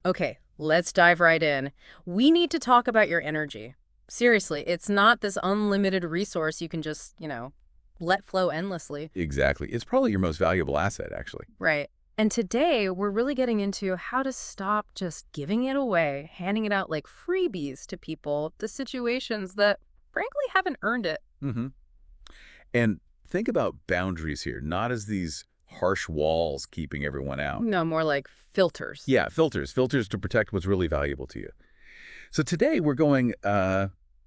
Okay, let's dive right in. We need to talk about your energy. Seriously, it's not this unlimited resource you can just, let flow endlessly. Exactly. It's probably your most valuable asset, actually. Right. And today, we're really getting into how to stop just giving it away, handing it out like freebies to people, the situations that frankly haven't earned it. hmm And think about boundaries here, not as these harsh walls keeping everyone out. No, more like filters. Yeah, filters to protect what's really valuable to you. So today we're going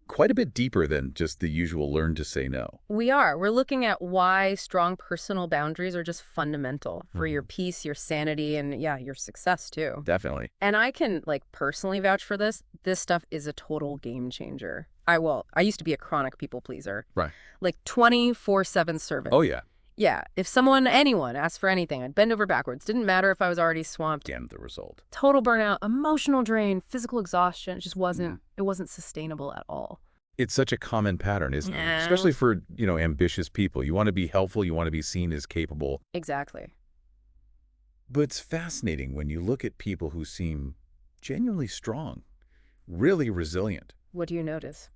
quite a bit deeper than just the usual learn to say no. We are. We're looking at why strong personal boundaries are just fundamental for your peace, your sanity, and yeah, your success too. Definitely. And I can personally vouch for this. This stuff is a total game changer. I used to be a chronic people pleaser. Right. Like 24/7 servant. Oh, yeah. Yeah, if anyone asked for anything, I'd bend over backwards. Didn't matter if I was already swamped. And the result. Total burnout, emotional drain, physical exhaustion. It just wasn't sustainable at all. It's such a common pattern, isn't it? Yeah. Especially for, ambitious people. You want to be helpful. You want to be seen as capable. Exactly. But it's fascinating when you look at people who seem genuinely strong, really resilient. What do you notice?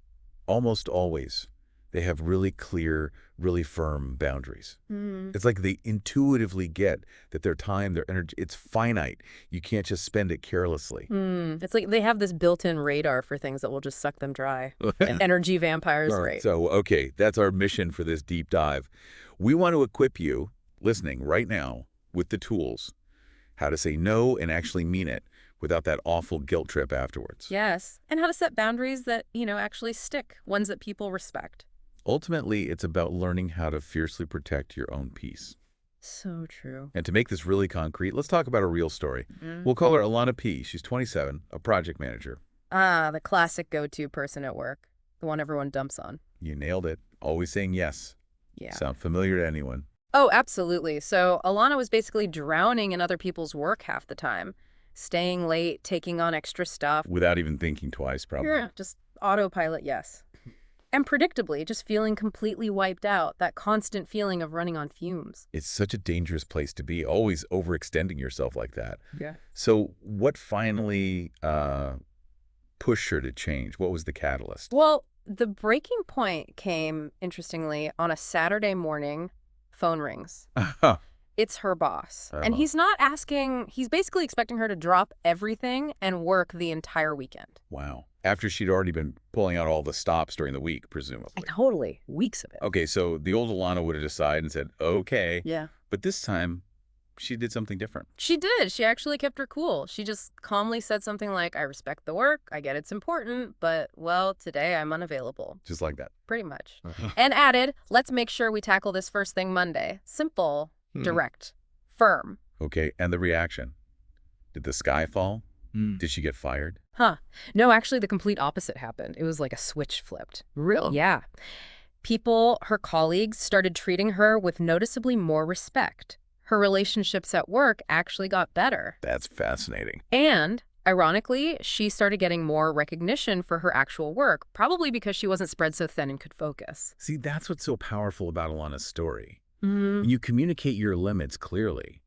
Almost always, they have really clear, really firm boundaries. Mm. It's like they intuitively get that their time, their energy, it's finite. You can't just spend it carelessly. It's like they have this built-in radar for things that will just suck them dry. Energy vampires, All right? So, okay, that's our mission for this deep dive. We want to equip you, listening right now, with the tools, how to say no and actually mean it without that awful guilt trip afterwards. Yes. And how to set boundaries that, actually stick, ones that people respect. Ultimately, it's about learning how to fiercely protect your own peace. So true. And to make this really concrete, let's talk about a real story. We'll call her Alana P. She's 27, a project manager. Ah, the classic go-to person at work. The one everyone dumps on. You nailed it. Always saying yes. Yeah. Sound familiar to anyone? Oh, absolutely. So Alana was basically drowning in other people's work half the time. Staying late, taking on extra stuff. Without even thinking twice, probably. Yeah, just autopilot, yes. And predictably, just feeling completely wiped out, that constant feeling of running on fumes. It's such a dangerous place to be, always overextending yourself like that. Yeah. So what finally pushed her to change? What was the catalyst? Well, the breaking point came, interestingly, on a Saturday morning. Phone rings. It's her boss. And he's not asking, he's basically expecting her to drop everything and work the entire weekend. Wow. After she'd already been pulling out all the stops during the week, presumably. Totally. Weeks of it. Okay, so the old Alana would have decided and said, okay. Yeah. But this time, she did something different. She did. She actually kept her cool. She just calmly said something like, I respect the work. I get it's important. But, well, today I'm unavailable. Just like that. Pretty much. And added, let's make sure we tackle this first thing Monday. Simple, direct, firm. Okay, and the reaction? Did the sky fall? Did she get fired? Huh. No, actually, the complete opposite happened. It was like a switch flipped. Really? Yeah. People, her colleagues, started treating her with noticeably more respect. Her relationships at work actually got better. That's fascinating. And, ironically, she started getting more recognition for her actual work, probably because she wasn't spread so thin and could focus. See, that's what's so powerful about Alana's story. When you communicate your limits clearly,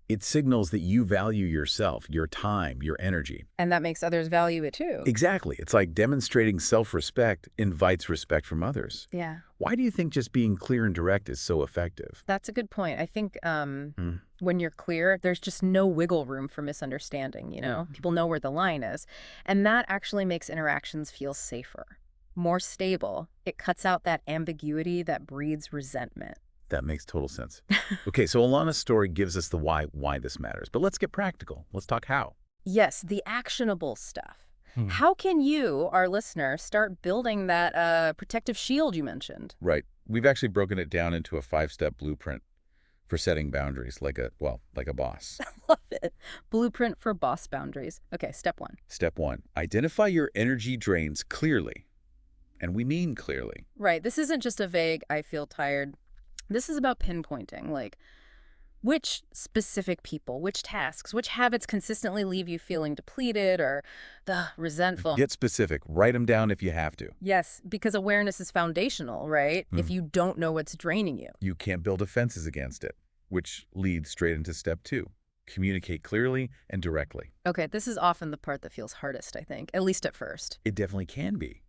it signals that you value yourself, your time, your energy. And that makes others value it too. Exactly. It's like demonstrating self-respect invites respect from others. Yeah. Why do you think just being clear and direct is so effective? That's a good point. I think when you're clear, there's just no wiggle room for misunderstanding, People know where the line is. And that actually makes interactions feel safer, more stable. It cuts out that ambiguity that breeds resentment. That makes total sense. Okay, so Alana's story gives us the why this matters. But let's get practical. Let's talk how. Yes, the actionable stuff. How can you, our listener, start building that protective shield you mentioned? Right. We've actually broken it down into a 5-step blueprint for setting boundaries, like a boss. Love it. Blueprint for boss boundaries. Okay, step 1. Step 1, identify your energy drains clearly. And we mean clearly. Right. This isn't just a vague, I feel tired. This is about pinpointing, like which specific people, which tasks, which habits consistently leave you feeling depleted or resentful. Get specific. Write them down if you have to. Yes, because awareness is foundational, right? If you don't know what's draining you. You can't build defenses against it, which leads straight into step 2. Communicate clearly and directly. Okay, this is often the part that feels hardest, I think, at least at first. It definitely can be.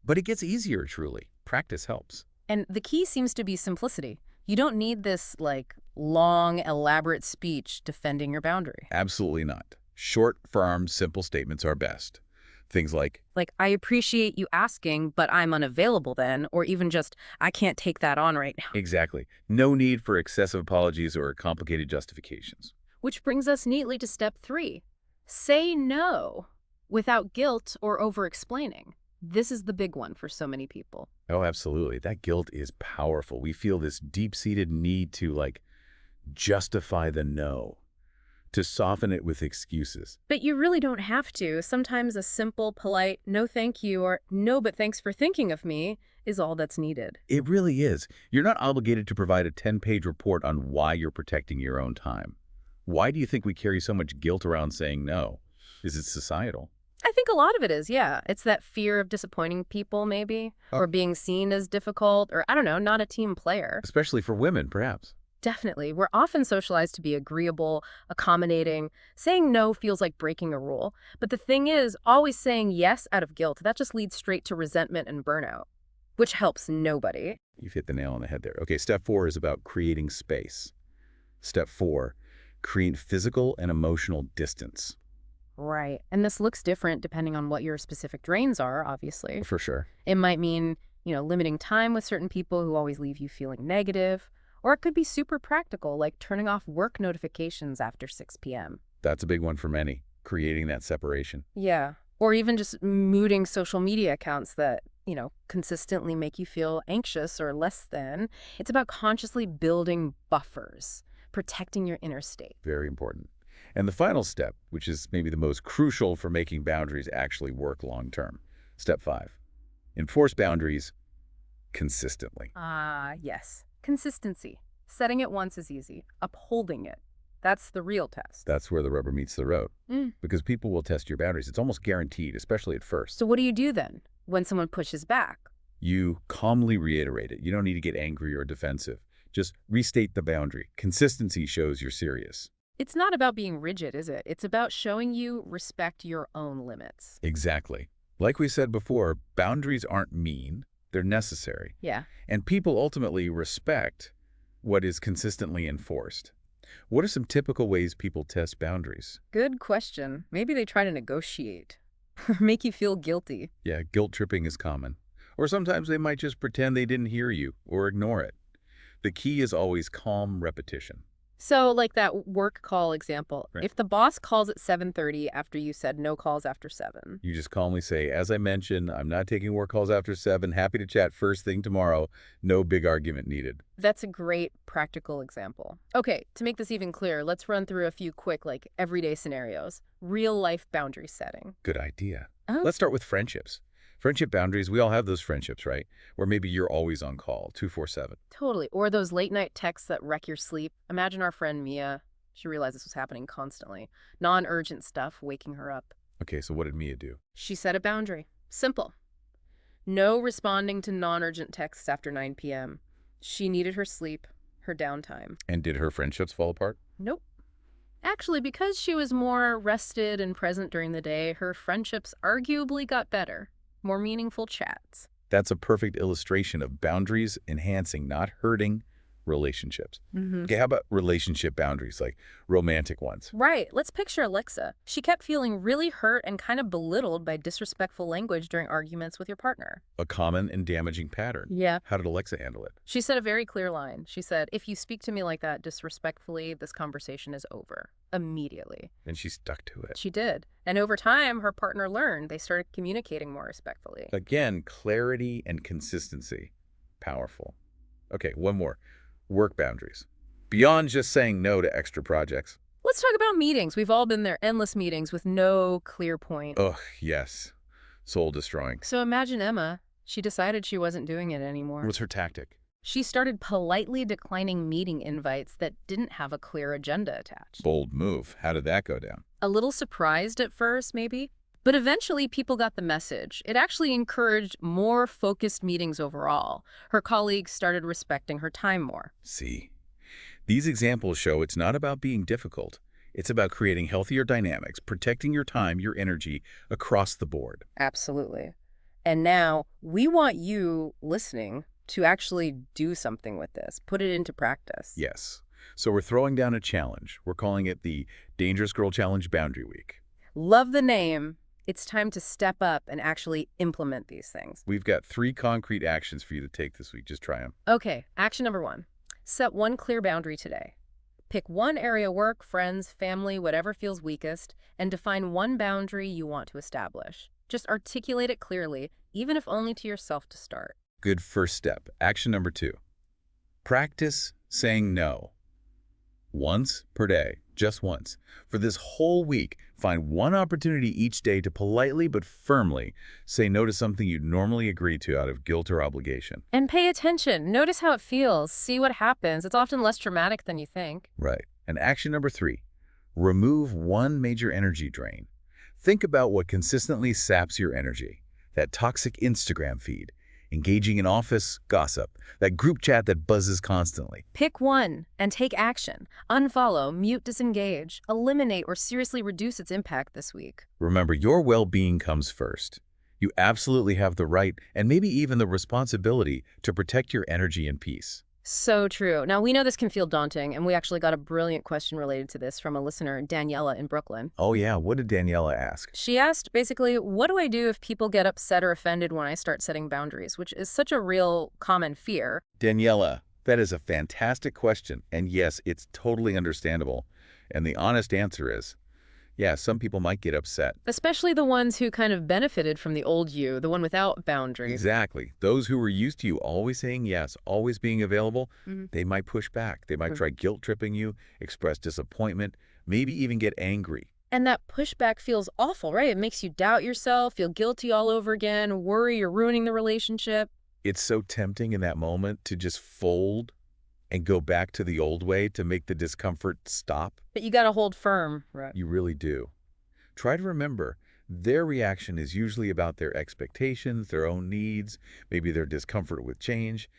But it gets easier, truly. Practice helps. And the key seems to be simplicity. You don't need this, like, long, elaborate speech defending your boundary. Absolutely not. Short, firm, simple statements are best. Things like, Like, I appreciate you asking, but I'm unavailable then, or even just, I can't take that on right now. exactly, no need for excessive apologies or complicated justifications. Which brings us neatly to step 3. Say no without guilt or over-explaining. This is the big one for so many people. Oh, absolutely. That guilt is powerful. We feel this deep-seated need to, like, justify the no, to soften it with excuses. But you really don't have to. Sometimes a simple, polite, no thank you or no but thanks for thinking of me is all that's needed. It really is. You're not obligated to provide a 10-page report on why you're protecting your own time. Why do you think we carry so much guilt around saying no? Is it societal? I think a lot of it is, yeah. It's that fear of disappointing people, maybe, or being seen as difficult, or I don't know, not a team player. Especially for women, perhaps. Definitely. We're often socialized to be agreeable, accommodating. Saying no feels like breaking a rule. But the thing is, always saying yes out of guilt, that just leads straight to resentment and burnout, which helps nobody. You've hit the nail on the head there. Okay, step 4 is about creating space. Step 4, create physical and emotional distance. Right. And this looks different depending on what your specific drains are, obviously. For sure. It might mean, limiting time with certain people who always leave you feeling negative. Or it could be super practical, like turning off work notifications after 6 p.m. That's a big one for many, creating that separation. Yeah. Or even just muting social media accounts that, consistently make you feel anxious or less than. It's about consciously building buffers, protecting your inner state. Very important. And the final step, which is maybe the most crucial for making boundaries actually work long term. Step 5, enforce boundaries consistently. Yes. Consistency. Setting it once is easy. Upholding it. That's the real test. That's where the rubber meets the road. Because people will test your boundaries. It's almost guaranteed, especially at first. So what do you do then when someone pushes back? You calmly reiterate it. You don't need to get angry or defensive. Just restate the boundary. Consistency shows you're serious. It's not about being rigid, is it? It's about showing you respect your own limits. Exactly. Like we said before, boundaries aren't mean. They're necessary. Yeah. And people ultimately respect what is consistently enforced. What are some typical ways people test boundaries? Good question. Maybe they try to negotiate or make you feel guilty. Yeah, guilt tripping is common. Or sometimes they might just pretend they didn't hear you or ignore it. The key is always calm repetition. So like that work call example, Right. if the boss calls at 7:30 after you said no calls after 7. You just calmly say, as I mentioned, I'm not taking work calls after 7. Happy to chat first thing tomorrow. No big argument needed. That's a great practical example. Okay, to make this even clearer, let's run through a few quick, like, everyday scenarios. Real life boundary setting. Good idea. Oh. Let's start with friendships. Friendship boundaries, we all have those friendships, right? Where maybe you're always on call, 24/7. Totally. Or those late night texts that wreck your sleep. Imagine our friend Mia. She realized this was happening constantly. Non-urgent stuff waking her up. Okay, so what did Mia do? She set a boundary. Simple. No responding to non-urgent texts after 9 p.m. She needed her sleep, her downtime. And did her friendships fall apart? Nope. Actually, because she was more rested and present during the day, her friendships arguably got better. More meaningful chats. That's a perfect illustration of boundaries enhancing, not hurting, relationships. Okay, how about relationship boundaries, like romantic ones? Right. Let's picture Alexa. She kept feeling really hurt and kind of belittled by disrespectful language during arguments with your partner. A common and damaging pattern. Yeah. How did Alexa handle it? She said a very clear line. She said, if you speak to me like that disrespectfully, this conversation is over. Immediately. And she stuck to it. She did. And over time, her partner learned. They started communicating more respectfully. Again, clarity and consistency. Powerful. Okay, one more. Work boundaries. Beyond just saying no to extra projects. Let's talk about meetings. We've all been there. Endless meetings with no clear point. Ugh, yes. Soul destroying. So imagine Emma. She decided she wasn't doing it anymore. What's her tactic? She started politely declining meeting invites that didn't have a clear agenda attached. Bold move. How did that go down? A little surprised at first, maybe. But eventually, people got the message. It actually encouraged more focused meetings overall. Her colleagues started respecting her time more. See, these examples show it's not about being difficult. It's about creating healthier dynamics, protecting your time, your energy across the board. Absolutely. And now we want you listening to actually do something with this, put it into practice. Yes. So we're throwing down a challenge. We're calling it the Dangerous Girl Challenge Boundary Week. Love the name. It's time to step up and actually implement these things. We've got 3 concrete actions for you to take this week. Just try them. Okay, action number 1. Set one clear boundary today. Pick one area, work, friends, family, whatever feels weakest, and define one boundary you want to establish. Just articulate it clearly, even if only to yourself to start. Good first step. Action number 2. Practice saying no. Once per day, just once. For this whole week, find one opportunity each day to politely but firmly say no to something you'd normally agree to out of guilt or obligation. And pay attention. Notice how it feels. See what happens. It's often less dramatic than you think. Right. And action number 3, remove one major energy drain. Think about what consistently saps your energy. That toxic Instagram feed, engaging in office gossip, that group chat that buzzes constantly. Pick one and take action. Unfollow, mute, disengage, eliminate, or seriously reduce its impact this week. Remember, your well-being comes first. You absolutely have the right and maybe even the responsibility to protect your energy and peace. So true. Now, we know this can feel daunting, and we actually got a brilliant question related to this from a listener, Daniela in Brooklyn. Oh yeah, what did Daniela ask? She asked, basically, what do I do if people get upset or offended when I start setting boundaries, which is such a real common fear. Daniela, that is a fantastic question. And yes, it's totally understandable. And the honest answer is, yeah, some people might get upset. Especially the ones who kind of benefited from the old you, the one without boundaries. Exactly. Those who were used to you always saying yes, always being available, they might push back. They might try guilt-tripping you, express disappointment, maybe even get angry. And that pushback feels awful, right? It makes you doubt yourself, feel guilty all over again, worry you're ruining the relationship. It's so tempting in that moment to just fold and go back to the old way to make the discomfort stop. But you gotta hold firm, right? You really do. Try to remember, their reaction is usually about their expectations, their own needs, maybe their discomfort with change.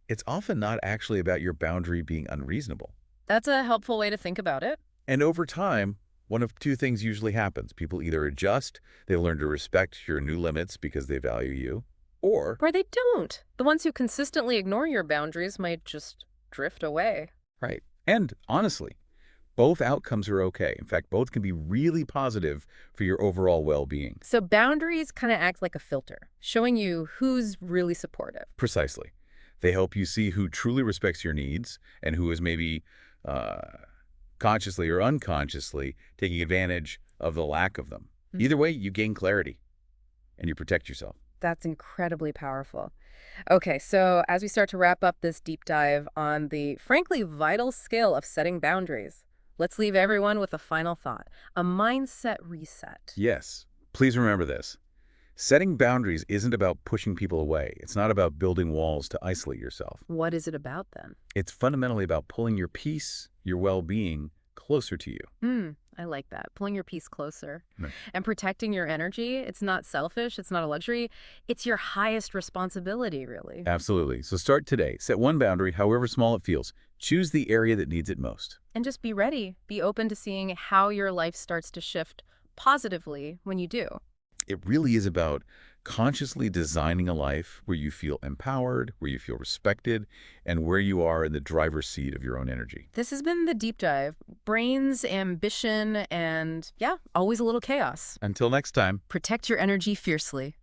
It's often not actually about your boundary being unreasonable. That's a helpful way to think about it. And over time, one of 2 things usually happens. People either adjust, they learn to respect your new limits because they value you, or they don't. The ones who consistently ignore your boundaries might just drift away. right. And honestly, both outcomes are okay. In fact, both can be really positive for your overall well-being. So boundaries kind of act like a filter, showing you who's really supportive. Precisely. They help you see who truly respects your needs and who is maybe consciously or unconsciously taking advantage of the lack of them. Either way, you gain clarity and you protect yourself. That's incredibly powerful. Okay, so as we start to wrap up this deep dive on the frankly vital skill of setting boundaries, let's leave everyone with a final thought, a mindset reset. Yes. Please remember this. Setting boundaries isn't about pushing people away. It's not about building walls to isolate yourself. What is it about then? It's fundamentally about pulling your peace, your well-being, closer to you. I like that. Pulling your piece closer. Right. And protecting your energy. It's not selfish. It's not a luxury. It's your highest responsibility, really. Absolutely. So start today. Set one boundary, however small it feels. Choose the area that needs it most. And just be ready. Be open to seeing how your life starts to shift positively when you do. It really is about consciously designing a life where you feel empowered, where you feel respected, and where you are in the driver's seat of your own energy. This has been the deep dive. Brains, ambition, and yeah, always a little chaos. Until next time. Protect your energy fiercely.